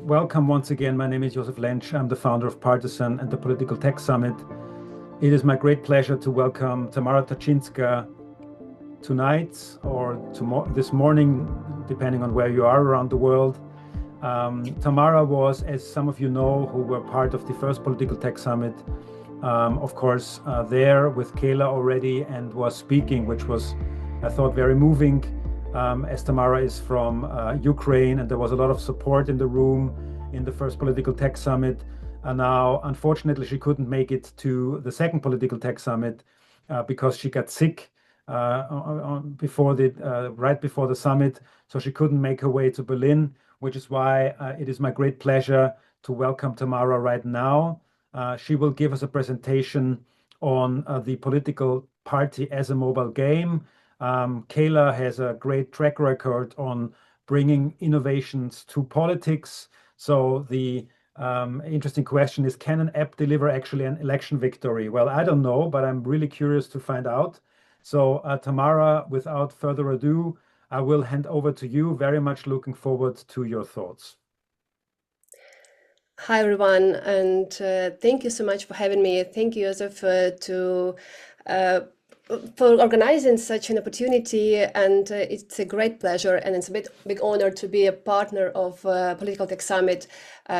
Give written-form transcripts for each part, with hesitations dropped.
welcome once again. My name is Josef Lensch. I'm the founder of Partisan and the Political Tech Summit. It is my great pleasure to welcome Tamara Tachynska tonight or this morning, depending on where you are around the world. Tamara was, as some of you know, who were part of the first Political Tech Summit, of course, there with Kayla already and was speaking, which was, I thought, very moving. As Tamara is from Ukraine, and there was a lot of support in the room in the first Political Tech Summit. And now, unfortunately, she couldn't make it to the second Political Tech Summit because she got sick right before the summit. So she couldn't make her way to Berlin, which is why it is my great pleasure to welcome Tamara right now. She will give us a presentation on the political party as a mobile game. Kayla has a great track record on bringing innovations to politics. So the interesting question is, can an app deliver actually an election victory? Well, I don't know, but I'm really curious to find out. So Tamara, without further ado, I will hand over to you. Very much looking forward to your thoughts. Hi, everyone, and thank you so much for having me. Thank you, Josef, for organizing such an opportunity, and it's a great pleasure and it's a big honor to be a partner of Political Tech Summit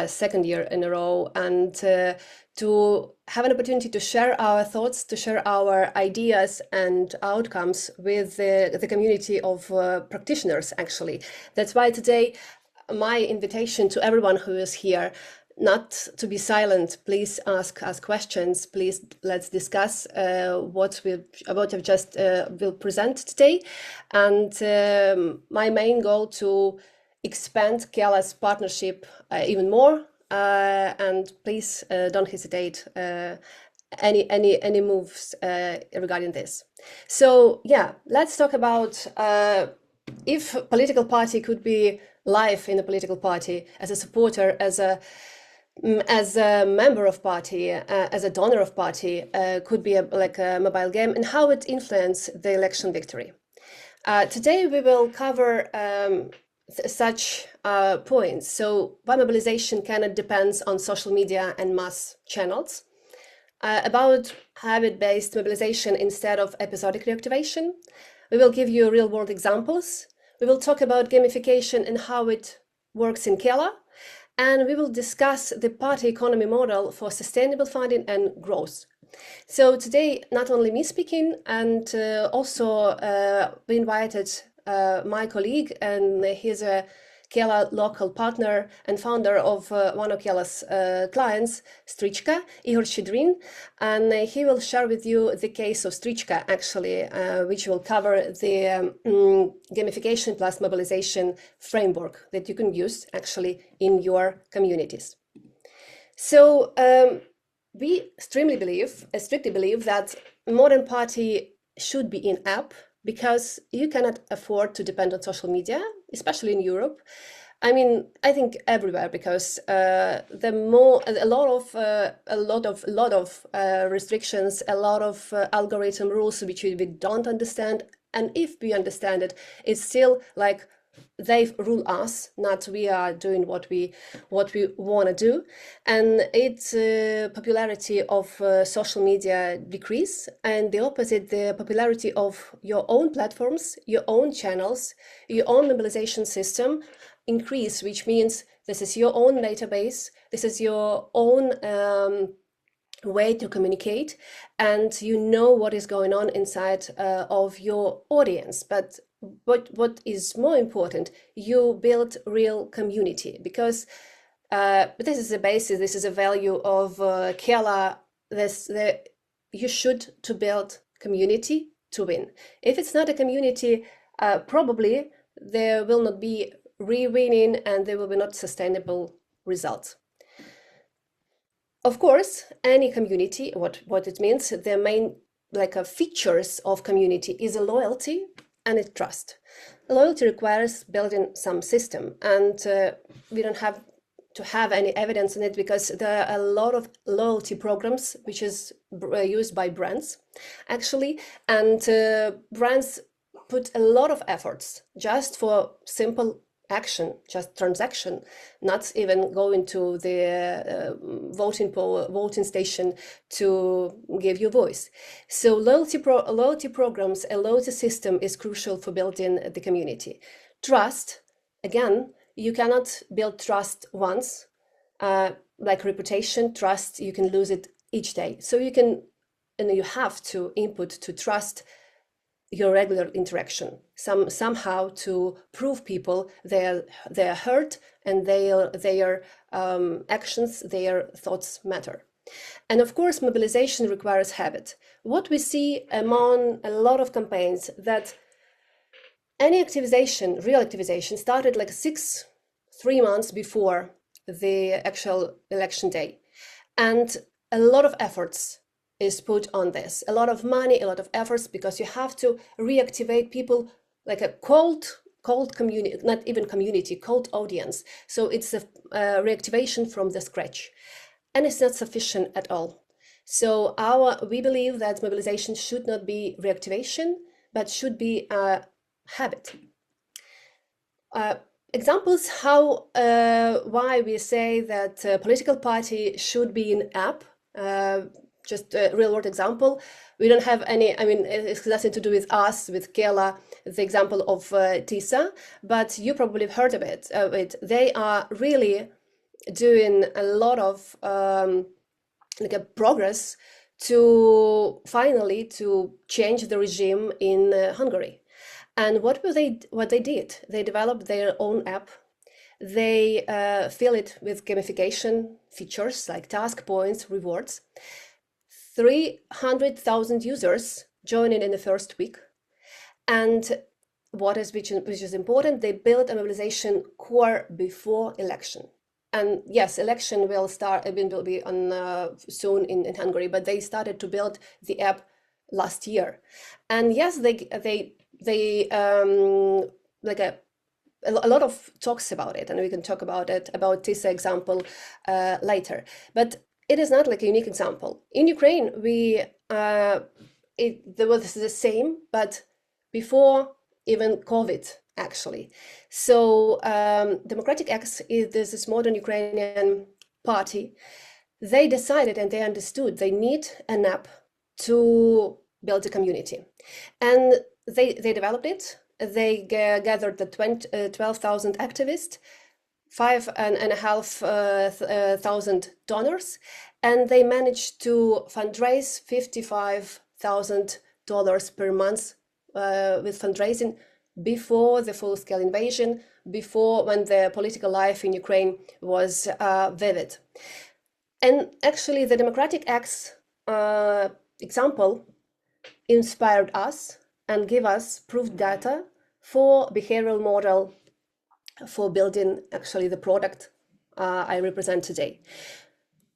second year in a row, and to have an opportunity to share our thoughts, to share our ideas and outcomes with the community of practitioners, actually. That's why today my invitation to everyone who is here, not to be silent, please ask questions, please let's discuss what I've just will present today. And my main goal to expand Kayla's partnership even more, and please don't hesitate any moves regarding this. So yeah, let's talk about if a political party could be live in a political party, as a supporter, as a member of party, as a donor of party, could be like a mobile game, and how it influenced the election victory. Today we will cover such points. So why mobilization cannot depends on social media and mass channels, about habit-based mobilization instead of episodic reactivation. We will give you real-world examples. We will talk about gamification and how it works in Kayla. And we will discuss the party economy model for sustainable funding and growth. So today, not only me speaking, and also we invited my colleague, and he's a Kayla local partner and founder of one of Kayla's clients, Shchedrin, Ihor Shchedrin, and he will share with you the case of Shchedrin, actually, which will cover the gamification plus mobilization framework that you can use actually in your communities. So we strictly believe that modern party should be in app, because you cannot afford to depend on social media, especially in Europe. I mean, I think everywhere, because a lot of restrictions, a lot of algorithm rules which we don't understand, and if we understand it, it's still like they rule us, not we are doing what we want to do. And its popularity of social media decrease, and the opposite, the popularity of your own platforms, your own channels, your own mobilization system increase, which means this is your own database, this is your own way to communicate, and you know what is going on inside of your audience. But what is more important, you build real community, because this is the basis, this is a value of Kayla. You should to build community to win. If it's not a community, probably there will not be re-winning, and there will be not sustainable results. Of course, any community, what it means, the main features of community is a loyalty and a trust. Loyalty requires building some system, and we don't have to have any evidence in it, because there are a lot of loyalty programs which is used by brands, actually, and brands put a lot of efforts just for simple action, just transaction, not even going to the voting station to give you voice. So loyalty programs, a loyalty system is crucial for building the community. Trust, again, you cannot build trust once, like reputation, trust, you can lose it each day. So you have to input to trust your regular interaction, somehow to prove people they are heard and their actions, their thoughts matter. And of course, mobilization requires habit. What we see among a lot of campaigns, that any activization, real activization, started like 3 months before the actual election day. And a lot of efforts is put on this, a lot of money, a lot of efforts, because you have to reactivate people, like a cold community, not even community, cold audience. So it's a reactivation from the scratch, and it's not sufficient at all. So we believe that mobilization should not be reactivation, but should be a habit. Examples why we say that a political party should be an app. Just a real world example. We don't have any, I mean, it's nothing to do with us, with Kela, the example of TISA, but you probably have heard of it. They are really doing a lot of progress to finally to change the regime in Hungary. And what they did, they developed their own app. They fill it with gamification features like task points, rewards. 300,000 users joining in the first week. And which is important, they built a mobilization core before election. And yes, election will be on soon in Hungary, but they started to build the app last year. And yes, they like a lot of talks about it, and we can talk about it, about TISA example later. But it is not like a unique example. In Ukraine, there was the same, but before even COVID, actually. So Democratic X is this modern Ukrainian party. They decided and they understood they need an app to build a community. And they developed it. They gathered the 12,000 activists, 5,500 donors, and they managed to fundraise $55,000 per month with fundraising before the full-scale invasion, before when the political life in Ukraine was vivid. And actually, the Democratic X example inspired us and give us proof data for behavioral model for building actually the product I represent today.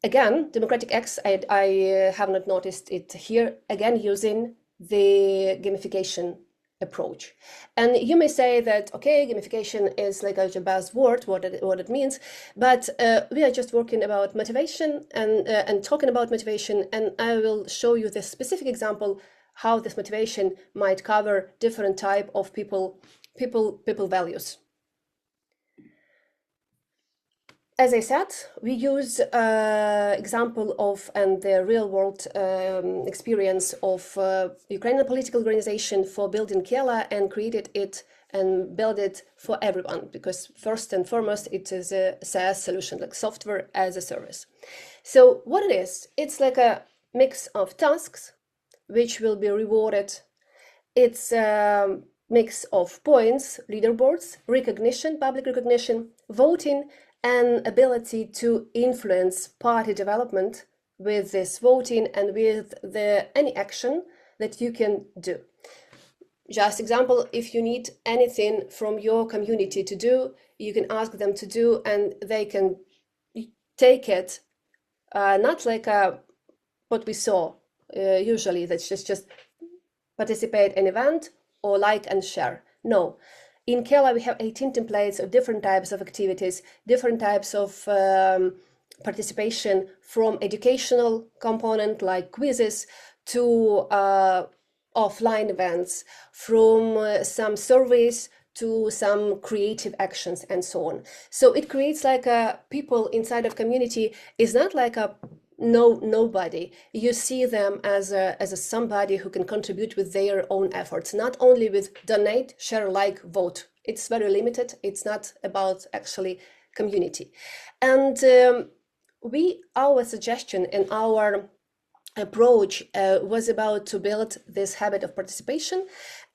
Again, Democratic X, I have not noticed it here, again, using the gamification approach. And you may say that, okay, gamification is like a buzzword, what it means, but we are just working about motivation and talking about motivation, and I will show you the specific example how this motivation might cover different type of people values. As I said, we use example of and the real world experience of Ukrainian political organization for building Kela and created it and build it for everyone, because first and foremost it is a SaaS solution, like software as a service. So what it is, it's like a mix of tasks which will be rewarded. It's a mix of points, leaderboards, recognition, public recognition, voting, and ability to influence party development with this voting and with any action that you can do. Just example, if you need anything from your community to do, you can ask them to do, and they can take it, not like what we saw usually, that's just participate in an event or like and share. No. In Kela, we have 18 templates of different types of activities, different types of participation, from educational component like quizzes to offline events, from some surveys to some creative actions and so on. So it creates like a people inside of community is not like a nobody. You see them as a somebody who can contribute with their own efforts, not only with donate, share, like, vote. It's very limited. It's not about actually community. And our suggestion and our approach was about to build this habit of participation,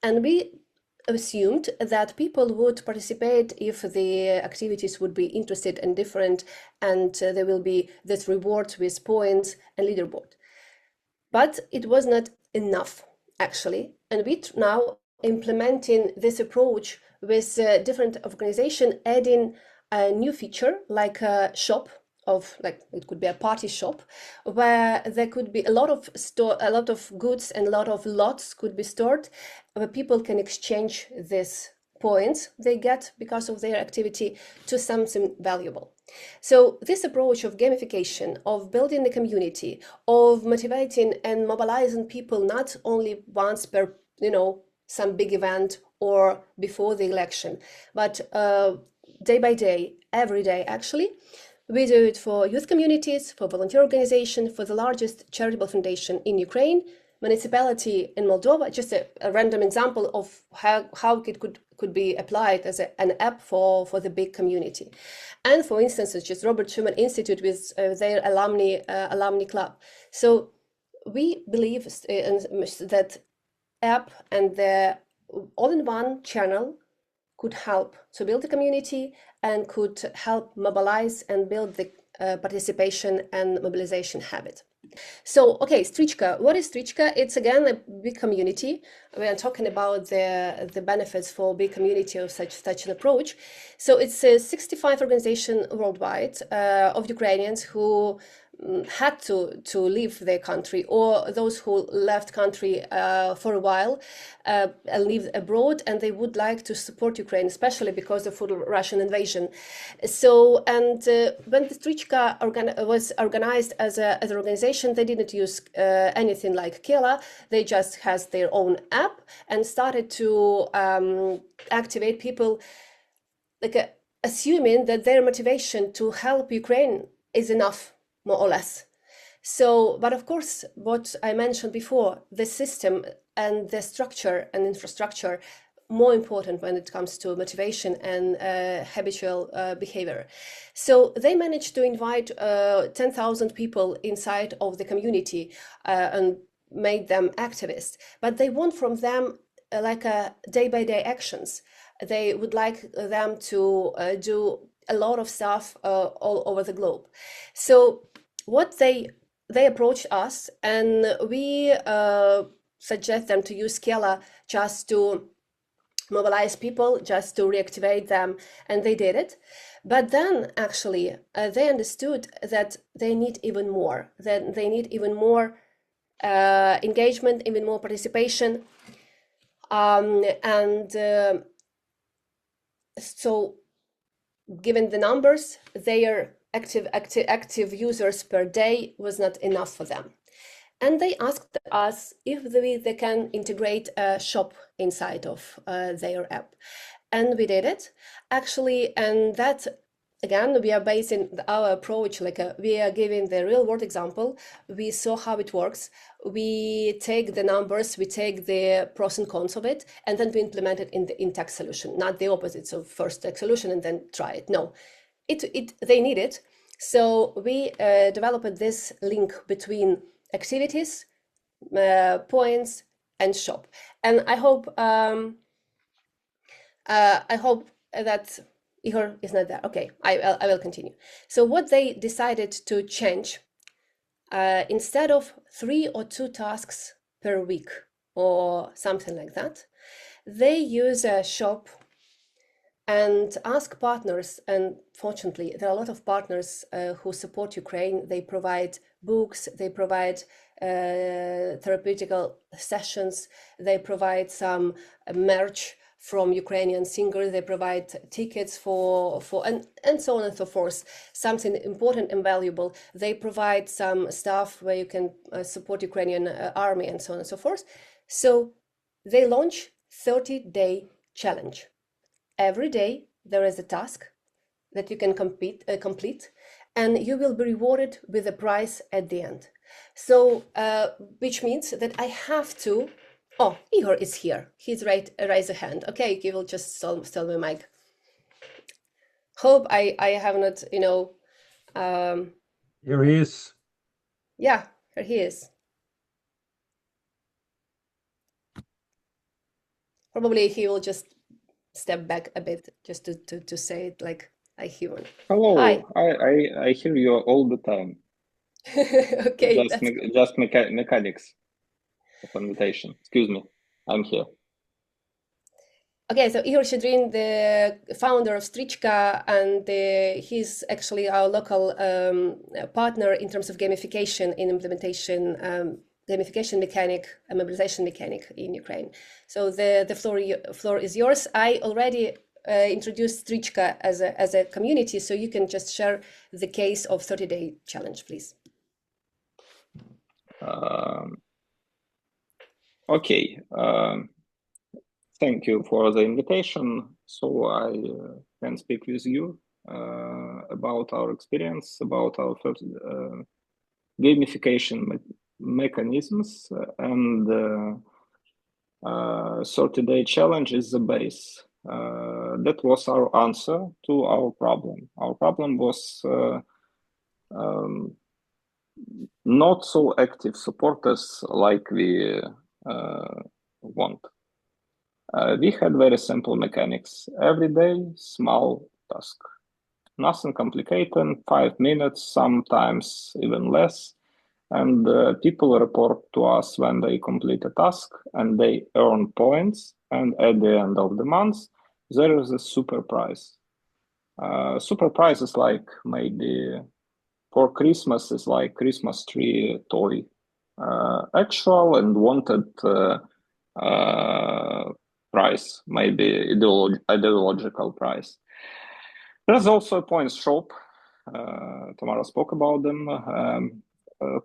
and we assumed that people would participate if the activities would be interested and different, and there will be this reward with points and leaderboard. But it was not enough, actually, and we now implementing this approach with different organization, adding a new feature like a shop of, like, it could be a party shop where there could be a lot of goods and a lot of lots could be stored, where people can exchange these points they get because of their activity to something valuable. So this approach of gamification, of building the community, of motivating and mobilizing people not only once per, some big event or before the election, but day by day, every day, actually. We do it for youth communities, for volunteer organizations, for the largest charitable foundation in Ukraine, municipality in Moldova. Just a random example of how it could be applied as an app for the big community. And for instance, it's just Robert Schuman Institute with their alumni club. So we believe that app and the all-in-one channel could help to build a community and could help mobilize and build the participation and mobilization habit. So, okay, Strichka. What is Strichka? It's again a big community. We are talking about the benefits for big community of such an approach. So it's 65 organizations worldwide of Ukrainians who had to leave their country, or those who left country for a while and lived abroad, and they would like to support Ukraine, especially because of the Russian invasion. So, and when the Strichka was organized as an organization, they didn't use anything like Kela. They just has their own app and started to activate people, like assuming that their motivation to help Ukraine is enough, more or less. So, but of course, what I mentioned before, the system and the structure and infrastructure, more important when it comes to motivation and habitual behavior. So they managed to invite 10,000 people inside of the community and made them activists, but they want from them like a day-by-day actions. They would like them to do a lot of stuff all over the globe. So what they approached us, and we suggest them to use Kela just to mobilize people, just to reactivate them, and they did it. But then actually they understood that they need even more, that they need even more engagement, even more participation, so given the numbers, their active users per day was not enough for them. And they asked us if they can integrate a shop inside of their app. And we did it, actually. And that, again, we are basing our approach, like we are giving the real world example. We saw how it works. We take the numbers, we take the pros and cons of it, and then we implement it in the in-tech solution, not the opposite. So first tech solution and then try it. No, they need it. So we developed this link between activities, points, and shop. And I hope that Ihor is not there. Okay, I will continue. So what they decided to change, instead of 3 or 2 tasks per week or something like that, they use a shop and ask partners, and fortunately there are a lot of partners who support Ukraine. They provide books, they provide therapeutical sessions, they provide some merch from Ukrainian singers, they provide tickets for and so on and so forth, something important and valuable. They provide some stuff where you can support Ukrainian army and so on and so forth. So they launch 30-day challenge. every day there is a task that you can complete, and you will be rewarded with a prize at the end. So, which means that I have to. Oh, Ihor is here. He's raise a hand. Okay, he will just stole my mic. Hope I have not, Here he is. yeah, here he is. Probably he will just step back a bit just to say it like a human. Hello. Hi. I hear you all the time. Okay, Just mechanics of invitation. Excuse me. I'm here. Okay, so Ihor Shchedrin, the founder of Strychka, and he's actually our local partner in terms of gamification in implementation, gamification mechanic, mobilization mechanic in Ukraine. So the floor is yours. I already introduced Strychka as a community, so you can just share the case of 30-day challenge, please. Okay. Thank you for the invitation. So I can speak with you about our experience, about our first, gamification mechanisms, and 30-day challenge is the base. That was our answer to our problem. Our problem was not so active supporters like we want. We had very simple mechanics. Every day, small task. Nothing complicated, 5 minutes, sometimes even less. And people report to us when they complete a task and they earn points. And at the end of the month, there is a super prize. Super prize is like maybe for Christmas is like Christmas tree toy. Actual and wanted price, maybe ideological price. There's also a point shop. Tamara spoke about them.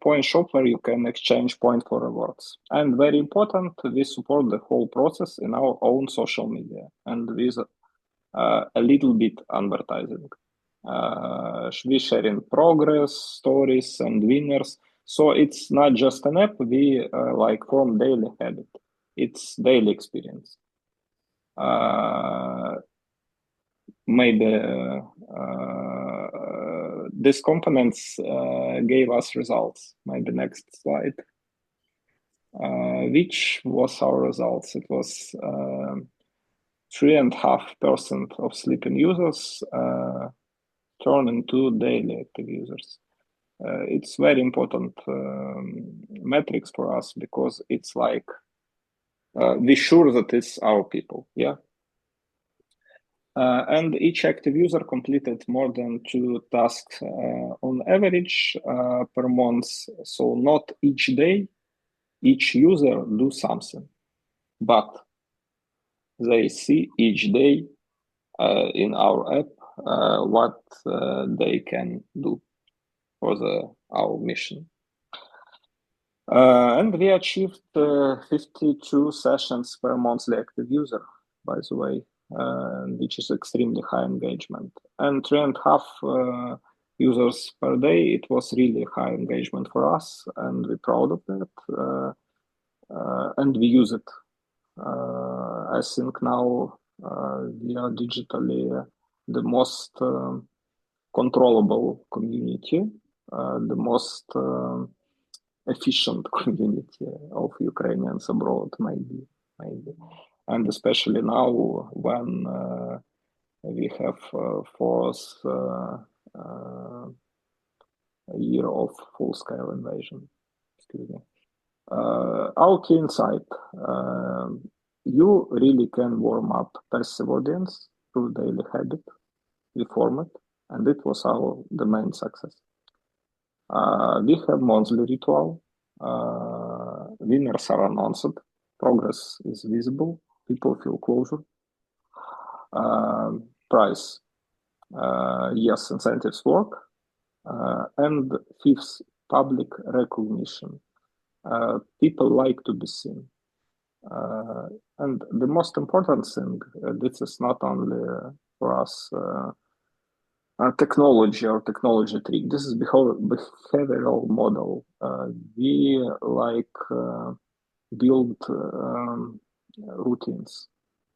Point shop where you can exchange point for rewards. And very important, we support the whole process in our own social media and with a little bit advertising. We sharing progress, stories, and winners. So it's not just an app. We like form daily habit. It's daily experience. Maybe these components gave us results. Maybe next slide. Which was our results? It was 3.5% of sleeping users turn into daily active users. It's very important metrics for us because it's like we're sure that it's our people, yeah. And each active user completed more than 2 tasks on average per month. So not each day, each user do something, but they see each day in our app what they can do for our mission. And we achieved 52 sessions per monthly active user, by the way, which is extremely high engagement. And 3.5 users per day, it was really high engagement for us, and we're proud of that. And we use it. I think now we are digitally the most controllable community, the most efficient community of Ukrainians abroad, maybe. And especially now when we have fourth year of full-scale invasion. Excuse me. Our key insight, you really can warm up passive audience through daily habit, we form it, and it was the main success. We have monthly ritual, winners are announced, progress is visible, people feel closer. Price, yes, incentives work. And fifth, public recognition. People like to be seen. And the most important thing, this is not only for us technology or technology trick. This is behavioral model. We build routines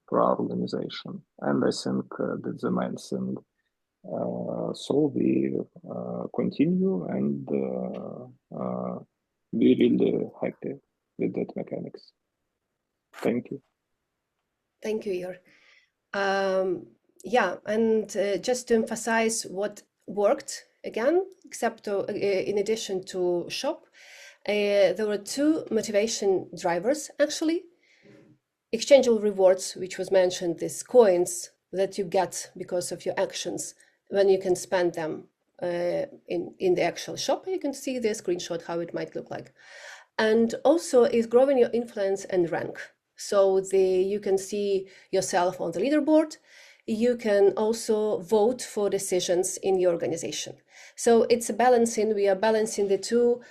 for our organization, and I think that's the main thing. So we continue, and we really happy with that mechanics. Thank you. Thank you, Ihor. Yeah, and just to emphasize what worked again, except in addition to shop, there were two motivation drivers actually. Exchangeable rewards, which was mentioned, these coins that you get because of your actions when you can spend them in the actual shop. You can see the screenshot how it might look like. And also is growing your influence and rank. So you can see yourself on the leaderboard. You can also vote for decisions in your organization. So it's a balancing, we are balancing the two.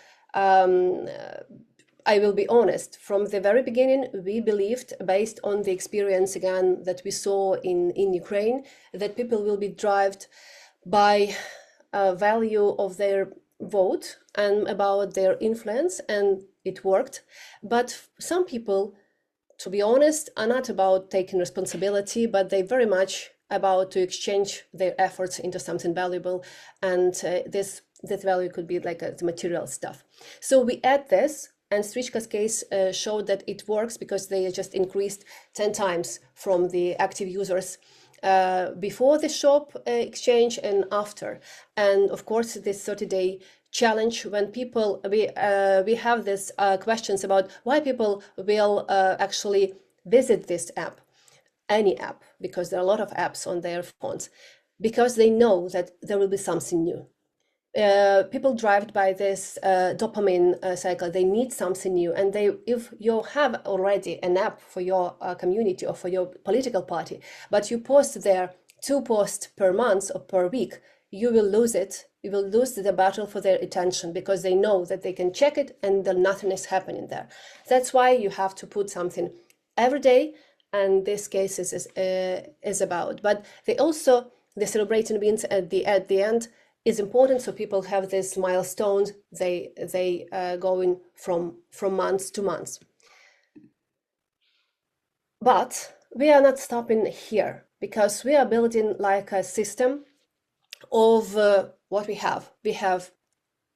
I will be honest, from the very beginning, we believed, based on the experience again that we saw in Ukraine, that people will be driven by value of their vote and about their influence, and it worked. But some people, to be honest, are not about taking responsibility, but they very much about to exchange their efforts into something valuable, and that value could be like the material stuff. So we add this, and Tachynska's case showed that it works because they just increased 10 times from the active users before the shop exchange and after. And of course, this 30-day challenge, when people, we have this questions about why people will actually visit this app, any app, because there are a lot of apps on their phones, because they know that there will be something new. People driven by this dopamine cycle, they need something new, and if you have already an app for your community or for your political party, but you post there 2 posts per month or per week, you will lose it. You will lose the battle for their attention, because they know that they can check it and then nothing is happening there. That's why you have to put something every day, and this case is about. But they also, the celebrating wins at the end is important, so people have this milestones. They going from months to months. But we are not stopping here, because we are building like a system of what we have. We have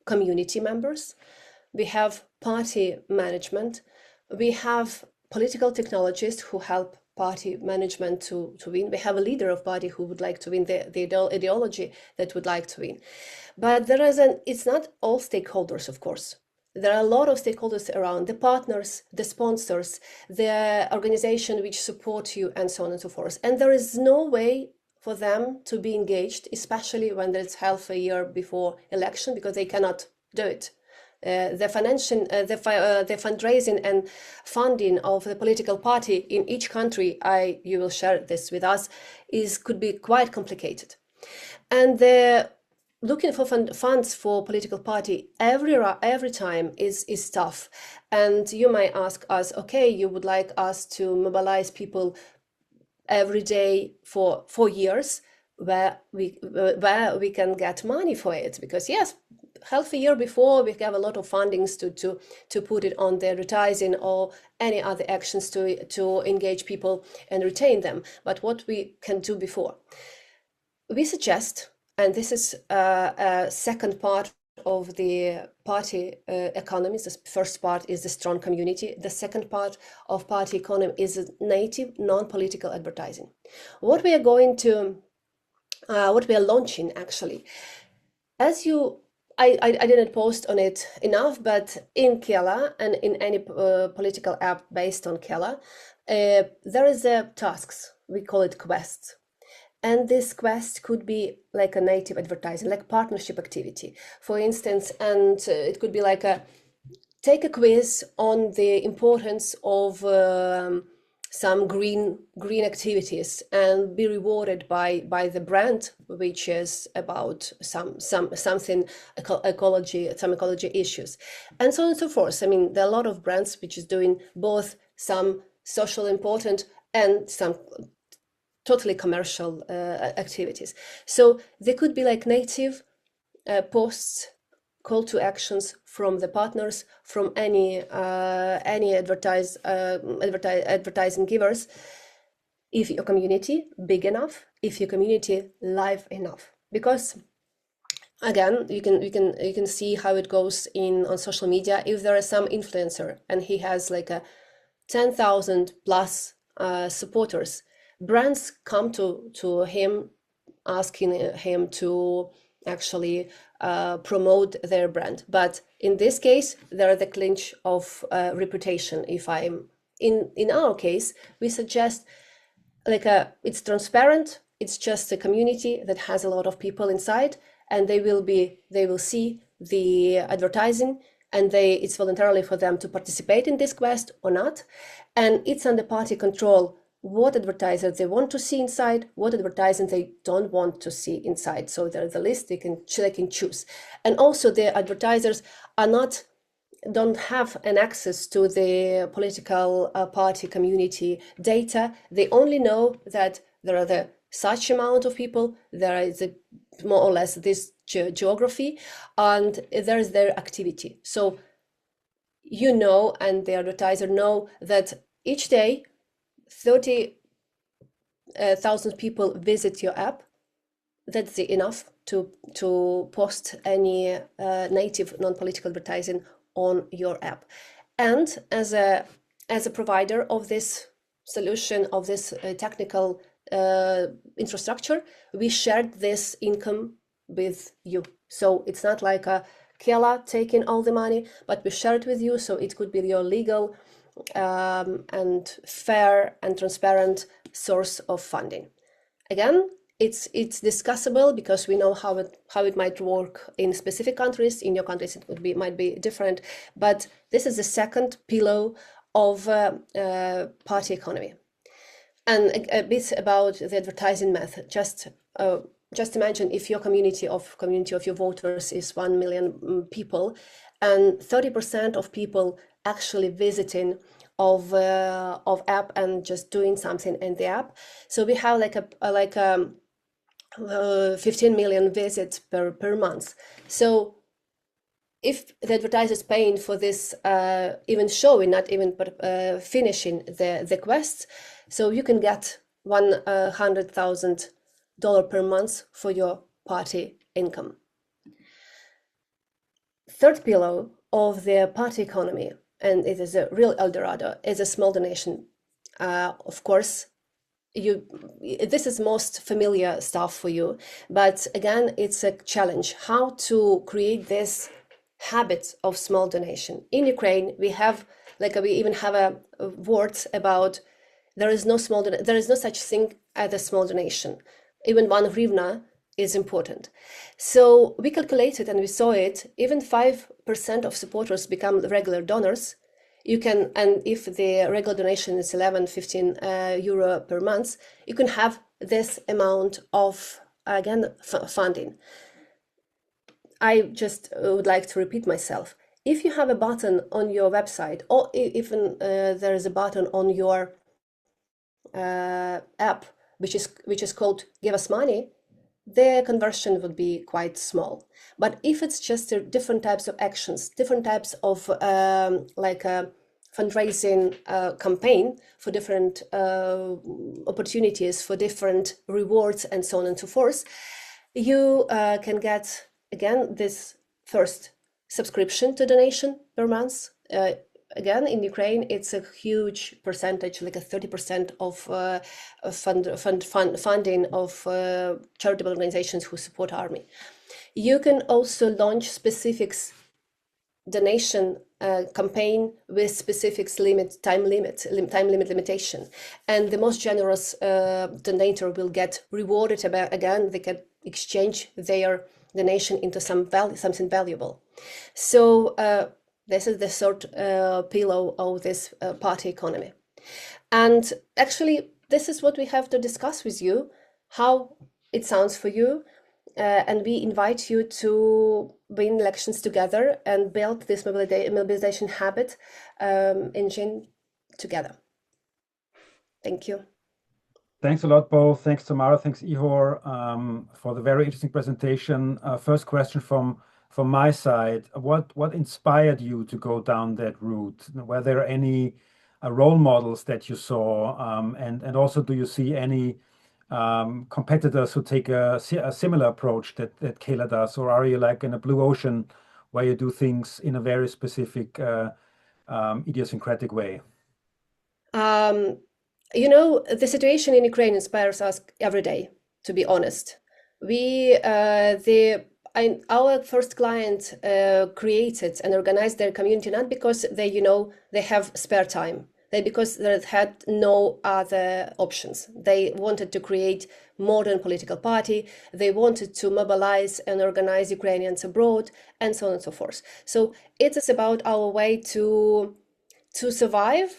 community members, we have party management, we have political technologists who help party management to win. We have a leader of party who would like to win, the ideology that would like to win. But there is it's not all stakeholders, of course. There are a lot of stakeholders around, the partners, the sponsors, the organization which support you, and so on and so forth. And there is no way for them to be engaged, especially when it's half a year before election, because they cannot do it. The fundraising and funding of the political party in each country, you will share this with us, could be quite complicated. And the looking for funds for political party every time is tough. And you might ask us, okay, you would like us to mobilize people every day for 4 years, where we can get money for it, because yes, half a year before we have a lot of fundings to put it on the advertising or any other actions to engage people and retain them. But what we can do before, we suggest, and this is a second part of the party economies. The first part is the strong community. The second part of party economy is native non-political advertising. What we are launching actually, as I didn't post on it enough, but in Kela and in any political app based on Kela, there is a tasks, we call it quests. And this quest could be like a native advertising, like partnership activity, for instance, and it could be like take a quiz on the importance of some green activities and be rewarded by the brand, which is about something ecology, some ecology issues, and so on and so forth. I mean, there are a lot of brands which is doing both some social important, and some totally commercial activities. So they could be like native posts, call to actions from the partners, from any advertising givers. If your community big enough, if your community live enough, because again, you can see how it goes on social media. If there is some influencer and he has like a 10,000 plus supporters, brands come to him asking him to actually promote their brand. But in this case, there are the clinch of reputation. If I'm in our case, we suggest like it's transparent. It's just a community that has a lot of people inside, and they will see the advertising, and it's voluntarily for them to participate in this quest or not. And it's under party control what advertisers they want to see inside, what advertising they don't want to see inside. So there's a list they can choose. And also the advertisers don't have an access to the political party community data. They only know that there are such amount of people, there is more or less this geography, and there is their activity. So and the advertiser know that each day 30,000 people visit your app. That's enough to post any native non-political advertising on your app. And as a provider of this solution, of this technical infrastructure, we shared this income with you. So it's not like a Kela taking all the money, but we share it with you. So it could be your legal and fair and transparent source of funding. Again, it's discussable because we know how it might work in specific countries. In your countries, it might be different. But this is the second pillar of party economy. And a bit about the advertising method. Just imagine if your community of your voters is 1 million people, and 30% of people actually visiting of app and just doing something in the app. So we have like 15 million visits per month. So if the advertiser is paying for this, even showing, not even finishing the quest, so you can get $100,000 per month for your party income. Third pillar of the party economy, and it is a real Eldorado, is a small donation. Of course, this is most familiar stuff for you, but again, it's a challenge how to create this habit of small donation. In Ukraine, we even have words about there is no such thing as a small donation. Even 1 hryvnia is important. So we calculated and we saw it, even 5% of supporters become regular donors. And if the regular donation is 15 euro per month, you can have this amount of, again, funding. I just would like to repeat myself. If you have a button on your website, or even there is a button on your app, which is called "Give Us Money," the conversion would be quite small. But if it's just different types of actions, different types of fundraising campaign for different opportunities, for different rewards, and so on and so forth, you can get, again, this first subscription to donation per month. Again, in Ukraine, it's a huge percentage, like a 30% of funding of charitable organizations who support army. You can also launch specific donation campaign with specific time limit limitation, and the most generous donator will get rewarded. Again, they can exchange their donation into something valuable. So this is the third pillar of this party economy. And actually, this is what we have to discuss with you, how it sounds for you. And we invite you to win elections together and build this mobilization habit engine together. Thank you. Thanks a lot, both. Thanks, Tamara. Thanks, Ihor, for the very interesting presentation. First question from my side: what inspired you to go down that route? Were there any role models that you saw, and also do you see any competitors who take a similar approach that Kayla does, or are you like in a blue ocean where you do things in a very specific, idiosyncratic way? You know, the situation in Ukraine inspires us every day, to be honest. Our first client created and organized their community not because they have spare time, because they had no other options. They wanted to create modern political party. They wanted to mobilize and organize Ukrainians abroad, and so on and so forth. So it is about our way to survive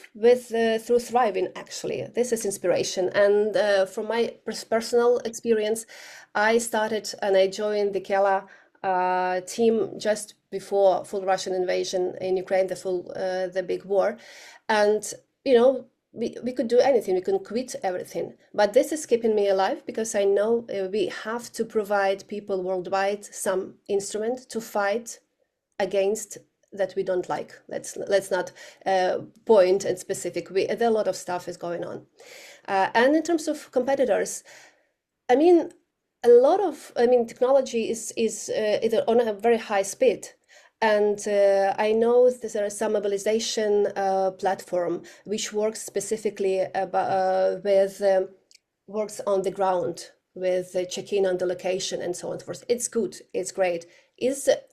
through thriving. Actually, this is inspiration. And from my personal experience, I started and I joined the Kela team just before full Russian invasion in Ukraine, the big war. And we could do anything, we can quit everything, but this is keeping me alive because I know we have to provide people worldwide some instrument to fight against that we don't like. Let's not point at specific. There are a lot of stuff is going on, and in terms of competitors, I mean, technology is either on a very high speed, and I know that there is some mobilization platform which works specifically works on the ground with checking on the location and so on and so forth. It's good, it's great.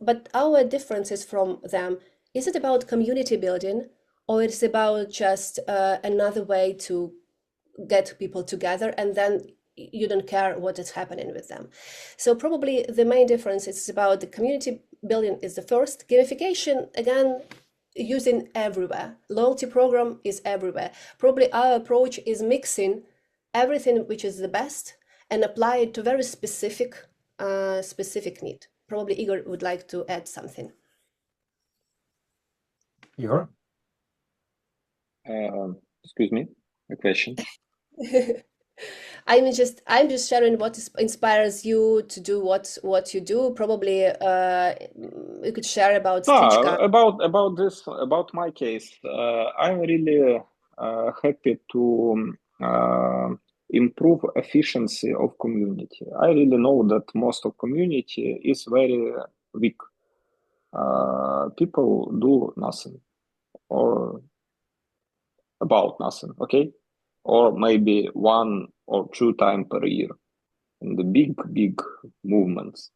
But our differences from them, is it about community building, or it's about just another way to get people together and then you don't care what is happening with them? So probably the main difference is about the community building is the first. Gamification, again, using everywhere. Loyalty program is everywhere. Probably our approach is mixing everything which is the best and apply it to very specific need. Probably Igor would like to add something. Ihor? Excuse me, a question. I'm just sharing what inspires you to do what you do. Probably you could share about Tachynska. About my case. I'm really happy to improve efficiency of community. I really know that most of community is very weak. People do nothing or about nothing, okay? Or maybe 1 or 2 times per year in the big movements.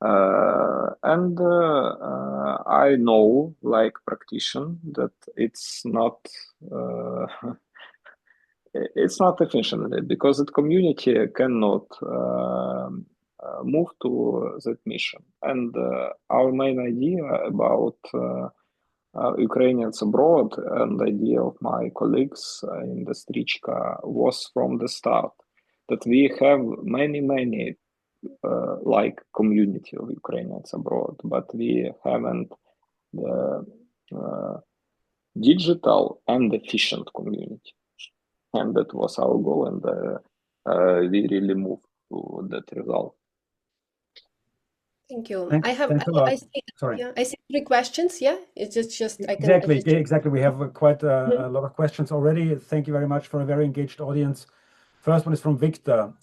And I know, like practitioner, that it's not it's not efficiently because the community cannot move to that mission. And our main idea about Ukrainians abroad and the idea of my colleagues in the Stchedrin was from the start that we have many like community of Ukrainians abroad, but we haven't the digital and efficient community. And that was our goal, and we really moved to that result. Thank you. Thanks a lot. Sorry. Yeah, I see 3 questions. Yeah, it's just I can Exactly. We have quite a lot of questions already. Thank you very much for a very engaged audience. First one is from Victor.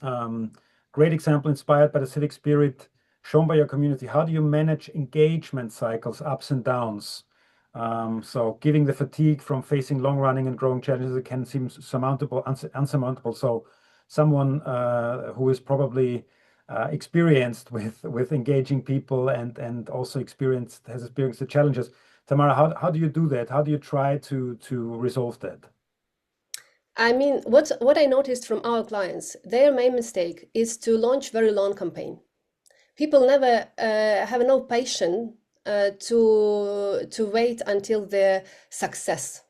Great example, inspired by the civic spirit shown by your community. How do you manage engagement cycles, ups and downs? So giving the fatigue from facing long-running and growing challenges, it can seem unsurmountable. So someone who is probably experienced with engaging people and also has experienced the challenges. Tamara, how do you do that? How do you try to resolve that? I mean, what I noticed from our clients, their main mistake is to launch very long campaign. People never have no patience to wait until the success,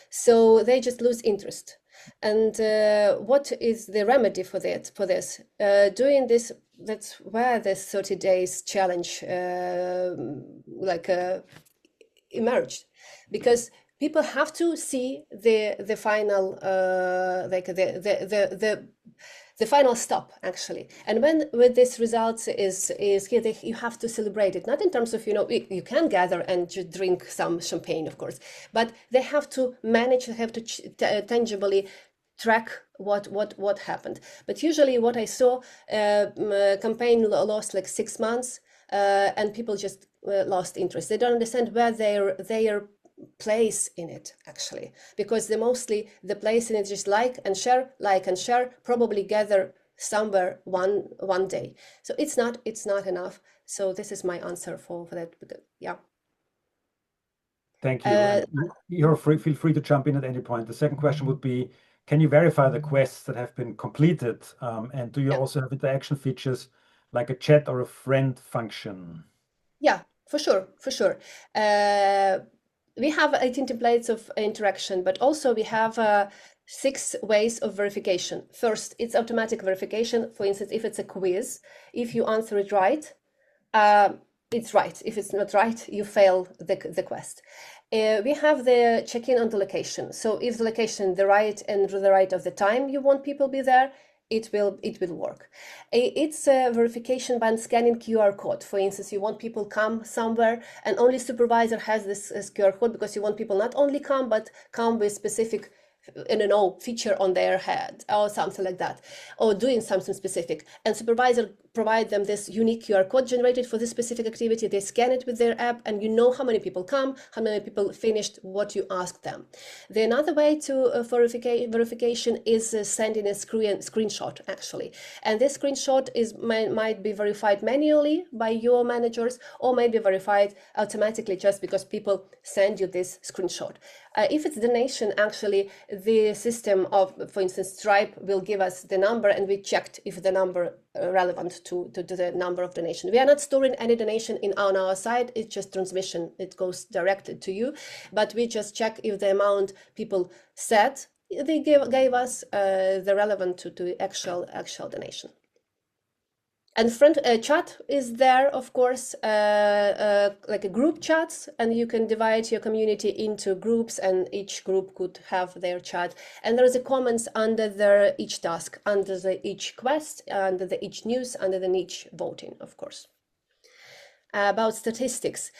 so they just lose interest. And what is the remedy for this? Doing this, that's where this 30 days challenge emerged, because people have to see the final like the final stop actually. And when with this results is here, you have to celebrate it, not in terms of, you know, you can gather and just drink some champagne, of course, but they have to manage, they have to tangibly track what happened. But usually what I saw, campaign lost like 6 months, and people just lost interest. They don't understand where their place in it actually, because mostly the place in it is like and share, probably gather somewhere one day. So it's not enough. So this is my answer for that. Yeah. Thank you. Feel free to jump in at any point. The second question would be, can you verify the quests that have been completed? And do you also have interaction features like a chat or a friend function? Yeah, for sure. We have 18 templates of interaction, but also we have 6 ways of verification. First, it's automatic verification. For instance, if it's a quiz, if you answer it right, it's right. If it's not right, you fail the quest. We have the check-in on the location. So if the location, the right and the right of the time you want people be there, it will work. It's a verification by scanning QR code. For instance, you want people come somewhere and only supervisor has this QR code because you want people not only come, but come with specific, I don't know, feature on their head or something like that, or doing something specific. And supervisor provide them this unique QR code generated for this specific activity. They scan it with their app, and you know how many people come, how many people finished what you asked them. The another way to verification is sending a screenshot actually, and this screenshot might be verified manually by your managers, or may be verified automatically just because people send you this screenshot. If it's donation, actually the system of, for instance, Stripe will give us the number, and we checked if the number relevant to the number of donation. We are not storing any donation on our side. It's just transmission. It goes directly to you, but we just check if the amount people said they gave us the relevant to actual donation. And friend chat is there, of course, like a group chats, and you can divide your community into groups, and each group could have their chat. And there is a comments under each task, under each quest, under each news, under each voting, of course. About statistics.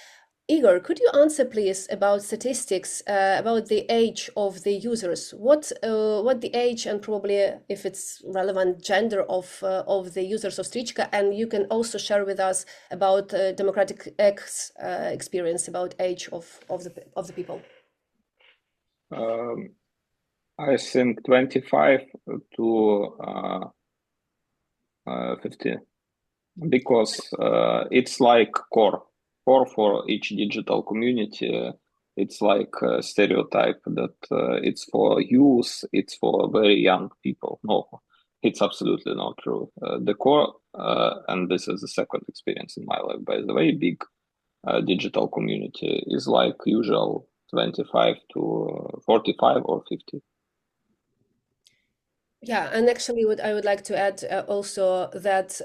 Ihor, could you answer please about statistics, about the age of the users? What the age, and probably if it's relevant, gender of the users of Stchka, and you can also share with us about Democratic X experience, about age of the people. I think 25 to 50, because it's like core for each digital community. It's like a stereotype that it's for youth, it's for very young people. No, it's absolutely not true. The core, and this is the second experience in my life, by the way, big digital community is like usual 25 to 45 or 50. Yeah, and actually what I would like to add also that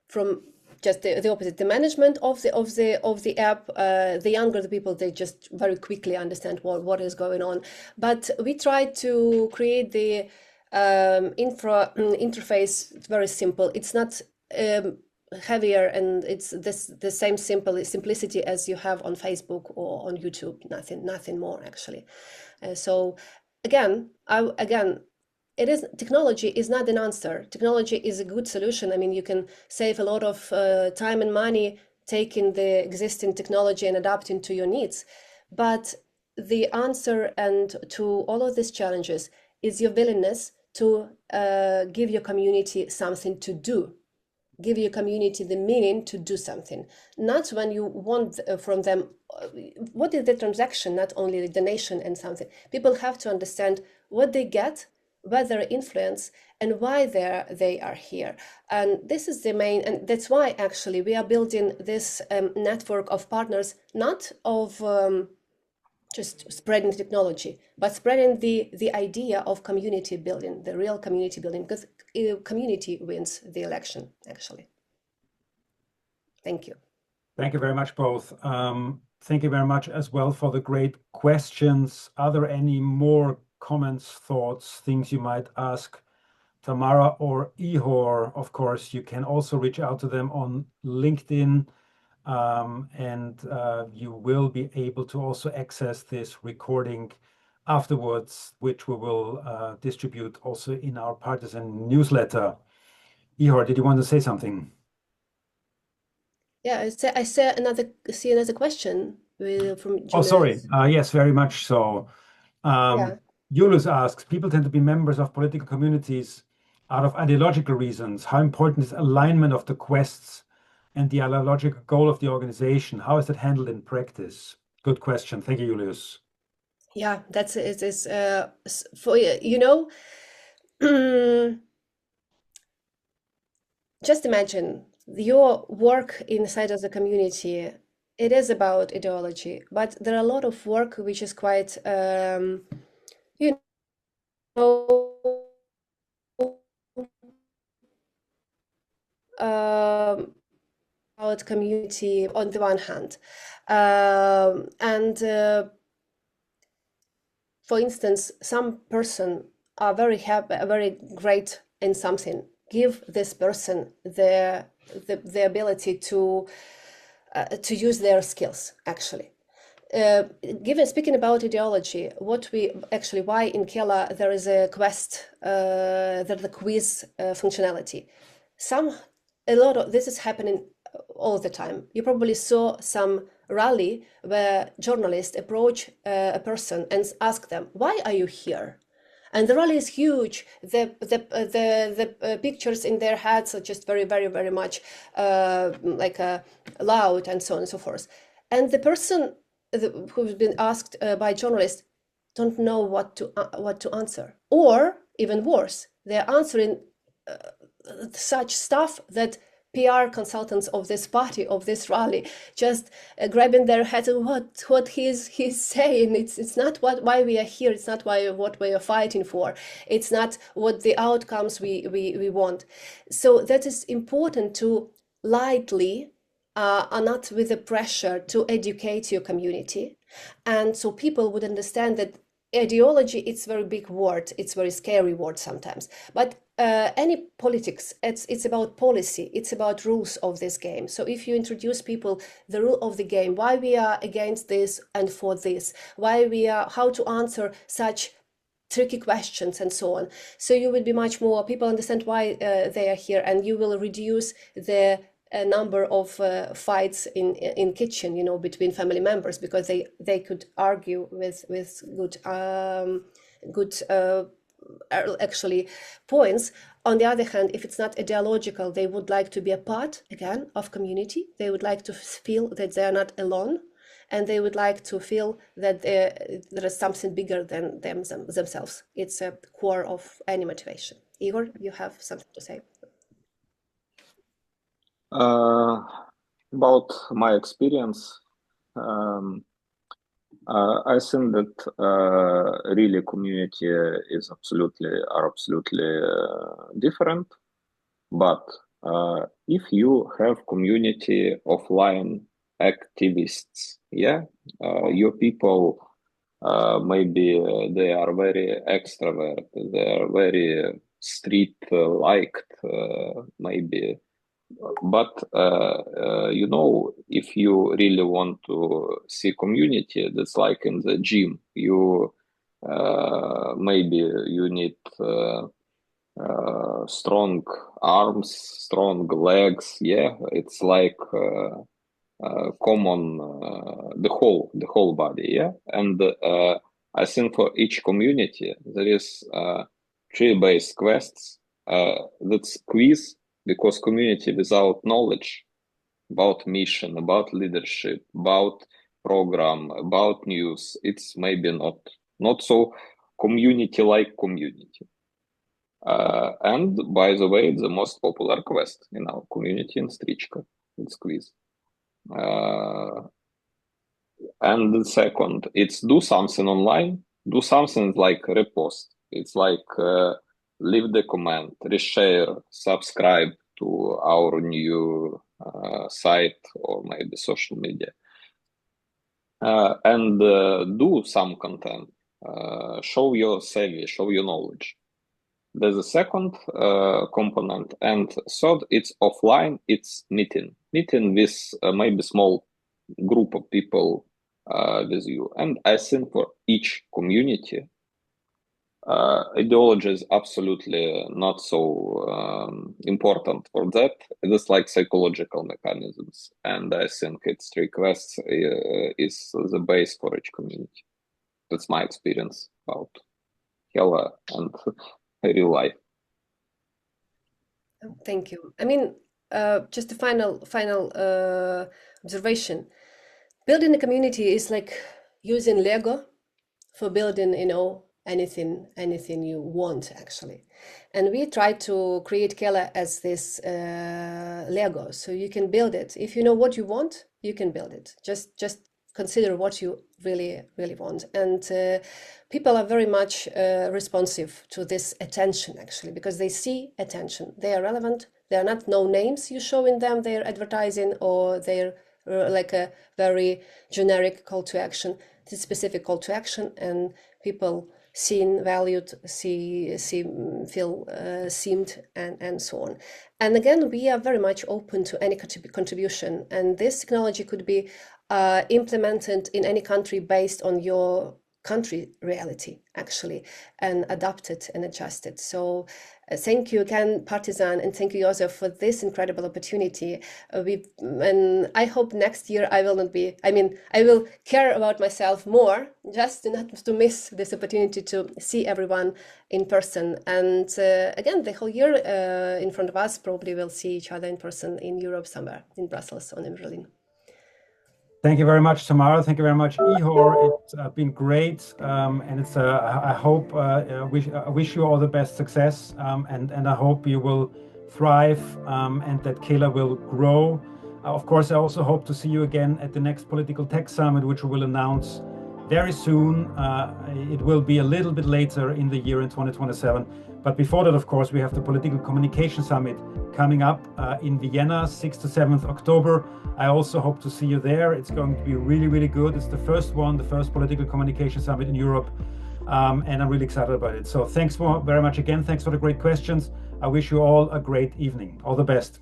from just the opposite, the management of the app, the younger the people, they just very quickly understand what is going on. But we try to create the interface very simple. It's not heavier, and it's the same simplicity as you have on Facebook or on YouTube. Nothing more actually. So again, technology is not an answer. Technology is a good solution. I mean, you can save a lot of time and money taking the existing technology and adapting to your needs. But the answer and to all of these challenges is your willingness to give your community something to do. Give your community the meaning to do something. Not when you want from them, what is the transaction, not only the donation and something. People have to understand what they get, what their influence, and why they are here. And this is the main, and that's why actually we are building this network of partners, not of just spreading technology, but spreading the idea of community building, the real community building, because community wins the election, actually. Thank you. Thank you very much, both. Thank you very much as well for the great questions. Are there any more comments, thoughts, things you might ask Tamara or Ihor? Of course, you can also reach out to them on LinkedIn, and you will be able to also access this recording afterwards, which we will distribute also in our partisan newsletter. Ihor, did you want to say something? Yeah, I see another question from Julius. Oh, sorry. Yes, very much so. Yeah. Julius asks, people tend to be members of political communities out of ideological reasons. How important is alignment of the quests and the ideological goal of the organization? How is that handled in practice? Good question. Thank you, Julius. Yeah, that's it is for just imagine your work inside of the community. It is about ideology, but there are a lot of work which is quite you know about community on the one hand, and for instance, some person are very happy, very great in something. Give this person the ability to use their skills, actually. Speaking about ideology, why in Kela there is a quest, there's the quiz functionality. This is happening all the time. You probably saw some rally where journalists approach a person and ask them, "Why are you here?" And the rally is huge. The pictures in their heads are just very, very, very much loud, and so on and so forth. And the person who's been asked by journalists don't know what to answer, or even worse, they're answering such stuff that PR consultants of this party, of this rally, just grabbing their heads and what he's saying. It's not why we are here. It's not what we are fighting for. It's not what the outcomes we want. So that is important to lightly, are not with the pressure to educate your community, and so people would understand that ideology, it's a very big word, it's a very scary word sometimes, but any politics, it's about policy, it's about rules of this game. So if you introduce people the rule of the game, why we are against this and for this, how to answer such tricky questions and so on, so you will be much more, people understand why they are here, and you will reduce the number of fights in kitchen, between family members, because they could argue with good actually points. On the other hand, if it's not ideological, they would like to be a part again of community. They would like to feel that they are not alone, and they would like to feel that there is something bigger than themselves. It's a core of any motivation. Ihor, you have something to say? About my experience, I think that really community are absolutely different. But if you have community offline activists, your people maybe they are very extrovert, they are very street liked, maybe. But if you really want to see community, that's like in the gym. You maybe you need strong arms, strong legs. Yeah, it's like common the whole body. Yeah, and I think for each community there is tree-based quests. That's quiz, because community without knowledge about mission, about leadership, about program, about news, it's maybe not so community like community. And by the way, the most popular quest in our community in Strichka, it's quiz. And the second, it's do something online, do something like repost. It's like leave the comment, reshare, subscribe to our new site or maybe social media. and do some content, show your savvy, show your knowledge. There's a second component, and third, it's offline, it's meeting with maybe small group of people with you. And I think for each community, ideology is absolutely not so important for that. It is like psychological mechanisms, and I think its requests is the base for each community. That's my experience about Hella and real life. Thank you. I mean, just a final observation. Building a community is like using Lego for building, anything you want, actually. And we try to create Kela as this Lego, so you can build it. If you know what you want, you can build it. Just consider what you really want. And people are very much responsive to this attention, actually, because they see attention. They are relevant. They are not no names you show in them. They're advertising, or they're like a very generic call to action. It's a specific call to action, and people seen, valued, feel seen, and so on. And again, we are very much open to any contribution, and this technology could be implemented in any country based on your country reality, actually, and adapted and adjusted. So thank you again, Partisan, and thank you, Josef, for this incredible opportunity. And I hope next year I will care about myself more, just not to miss this opportunity to see everyone in person. And again, the whole year in front of us, probably we'll see each other in person in Europe somewhere, in Brussels or in Berlin. Thank you very much, Tamara. Thank you very much, Ihor. It's been great, and it's. I hope. I wish you all the best success, and I hope you will thrive, and that Kela will grow. Of course, I also hope to see you again at the next Political Tech Summit, which we will announce very soon. It will be a little bit later in the year in 2027. But before that, of course, we have the Political Communication Summit coming up in Vienna, 6th to 7th October. I also hope to see you there. It's going to be really, really good. It's the first Political Communication Summit in Europe. And I'm really excited about it. So thanks very much again. Thanks for the great questions. I wish you all a great evening. All the best.